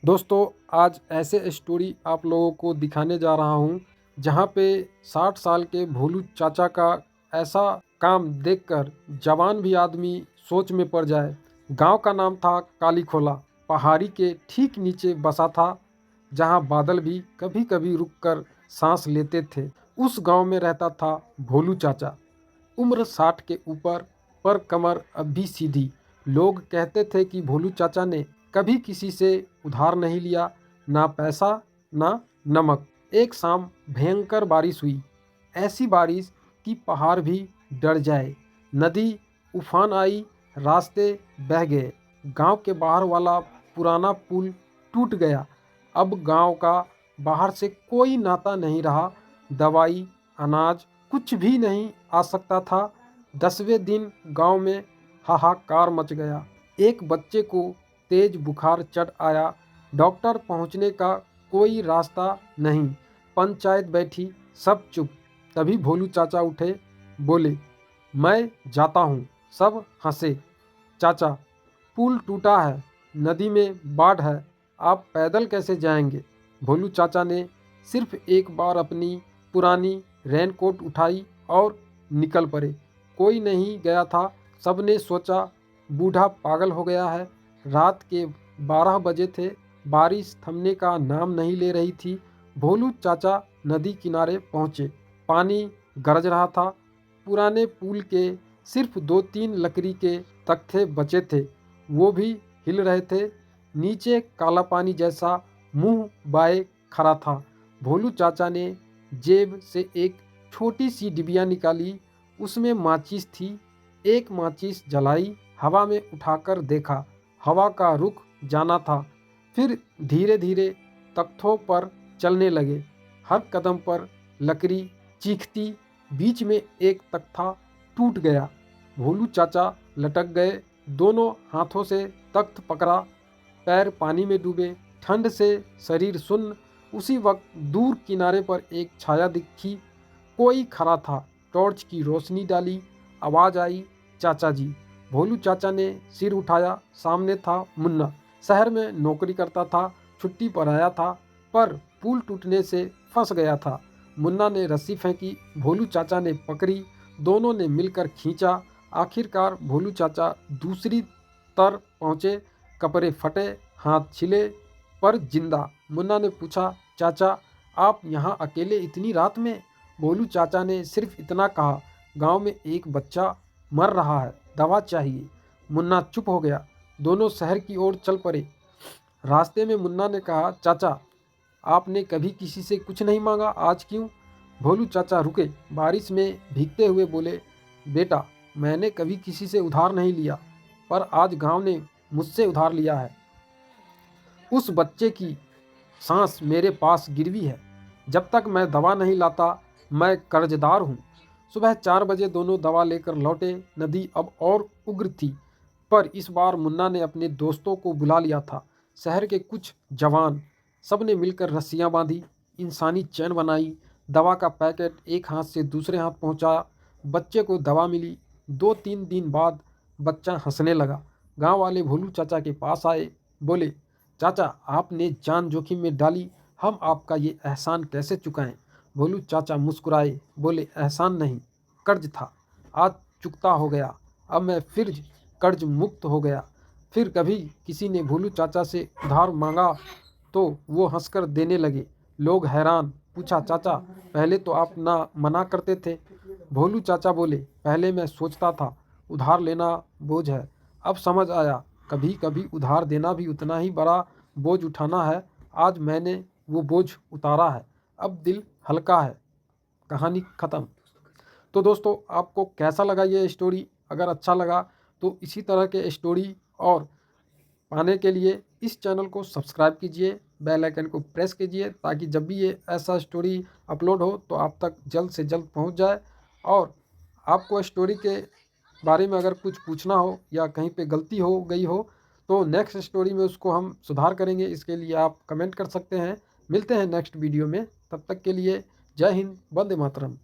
दोस्तों, आज ऐसे स्टोरी आप लोगों को दिखाने जा रहा हूँ जहाँ पे 60 साल के भोलू चाचा का ऐसा काम देखकर जवान भी आदमी सोच में पड़ जाए। गांव का नाम था काली खोला। पहाड़ी के ठीक नीचे बसा था, जहाँ बादल भी कभी कभी रुककर सांस लेते थे। उस गांव में रहता था भोलू चाचा। उम्र 60 के ऊपर, पर कमर अब भी सीधी। लोग कहते थे कि भोलू चाचा ने कभी किसी से उधार नहीं लिया, ना पैसा ना नमक। एक शाम भयंकर बारिश हुई, ऐसी बारिश कि पहाड़ भी डर जाए। नदी उफान आई, रास्ते बह गए। गांव के बाहर वाला पुराना पुल टूट गया। अब गांव का बाहर से कोई नाता नहीं रहा। दवाई, अनाज कुछ भी नहीं आ सकता था। 10वें दिन गांव में हाहाकार मच गया। एक बच्चे को तेज बुखार चढ़ आया। डॉक्टर पहुंचने का कोई रास्ता नहीं। पंचायत बैठी, सब चुप। तभी भोलू चाचा उठे, बोले, मैं जाता हूँ। सब हंसे। चाचा, पुल टूटा है, नदी में बाढ़ है, आप पैदल कैसे जाएंगे? भोलू चाचा ने सिर्फ एक बार अपनी पुरानी रेनकोट उठाई और निकल पड़े। कोई नहीं गया था। सबने सोचा बूढ़ा पागल हो गया है। रात के 12 बजे थे। बारिश थमने का नाम नहीं ले रही थी। भोलू चाचा नदी किनारे पहुंचे। पानी गरज रहा था। पुराने पुल के सिर्फ 2-3 लकड़ी के तख्ते बचे थे, वो भी हिल रहे थे। नीचे काला पानी जैसा मुंह बाए खड़ा था। भोलू चाचा ने जेब से एक छोटी सी डिबिया निकाली। उसमें माचिस थी। एक माचिस जलाई, हवा में उठाकर देखा। हवा का रुख जाना था। फिर धीरे धीरे तख्तों पर चलने लगे। हर कदम पर लकड़ी चीखती। बीच में एक तख्ता टूट गया। भोलू चाचा लटक गए। दोनों हाथों से तख्त पकड़ा, पैर पानी में डूबे, ठंड से शरीर सुन्न। उसी वक्त दूर किनारे पर एक छाया दिखी। कोई खड़ा था। टॉर्च की रोशनी डाली। आवाज आई, चाचा जी। भोलू चाचा ने सिर उठाया। सामने था मुन्ना। शहर में नौकरी करता था, छुट्टी पर आया था, पर पुल टूटने से फंस गया था। मुन्ना ने रस्सी फेंकी, भोलू चाचा ने पकड़ी। दोनों ने मिलकर खींचा। आखिरकार भोलू चाचा दूसरी तर पहुंचे। कपड़े फटे, हाथ छिले, पर जिंदा। मुन्ना ने पूछा, चाचा, आप यहाँ अकेले इतनी रात में? भोलू चाचा ने सिर्फ इतना कहा, गांव में एक बच्चा मर रहा है, दवा चाहिए। मुन्ना चुप हो गया। दोनों शहर की ओर चल पड़े। रास्ते में मुन्ना ने कहा, चाचा, आपने कभी किसी से कुछ नहीं मांगा, आज क्यों? भोलू चाचा रुके, बारिश में भीगते हुए बोले, बेटा, मैंने कभी किसी से उधार नहीं लिया, पर आज गांव ने मुझसे उधार लिया है। उस बच्चे की सांस मेरे पास गिरवी है। जब तक मैं दवा नहीं लाता, मैं कर्जदार हूँ। सुबह 4 बजे दोनों दवा लेकर लौटे। नदी अब और उग्र थी, पर इस बार मुन्ना ने अपने दोस्तों को बुला लिया था। शहर के कुछ जवान, सब ने मिलकर रस्सियाँ बांधी, इंसानी चैन बनाई। दवा का पैकेट एक हाथ से दूसरे हाथ पहुँचाया। बच्चे को दवा मिली। 2-3 दिन बाद बच्चा हंसने लगा। गांव वाले भोलू चाचा के पास आए, बोले, चाचा, आपने जान जोखिम में डाली, हम आपका ये एहसान कैसे चुकाएं? भोलू चाचा मुस्कुराए, बोले, एहसान नहीं, कर्ज था, आज चुकता हो गया। अब मैं फिर कर्ज मुक्त हो गया। फिर कभी किसी ने भोलू चाचा से उधार मांगा तो वो हंसकर देने लगे। लोग हैरान। पूछा, चाचा, पहले तो आप ना मना करते थे? भोलू चाचा बोले, पहले मैं सोचता था उधार लेना बोझ है, अब समझ आया कभी कभी उधार देना भी उतना ही बड़ा बोझ उठाना है। आज मैंने वो बोझ उतारा है, अब दिल हल्का है। कहानी ख़त्म। तो दोस्तों, आपको कैसा लगा ये स्टोरी? अगर अच्छा लगा तो इसी तरह के स्टोरी और पाने के लिए इस चैनल को सब्सक्राइब कीजिए, बेल आइकन को प्रेस कीजिए, ताकि जब भी ये ऐसा स्टोरी अपलोड हो तो आप तक जल्द से जल्द पहुंच जाए। और आपको स्टोरी के बारे में अगर कुछ पूछना हो या कहीं पे गलती हो गई हो तो नेक्स्ट स्टोरी में उसको हम सुधार करेंगे। इसके लिए आप कमेंट कर सकते हैं। मिलते हैं नेक्स्ट वीडियो में, तब तक के लिए जय हिंद, वंदे मातरम।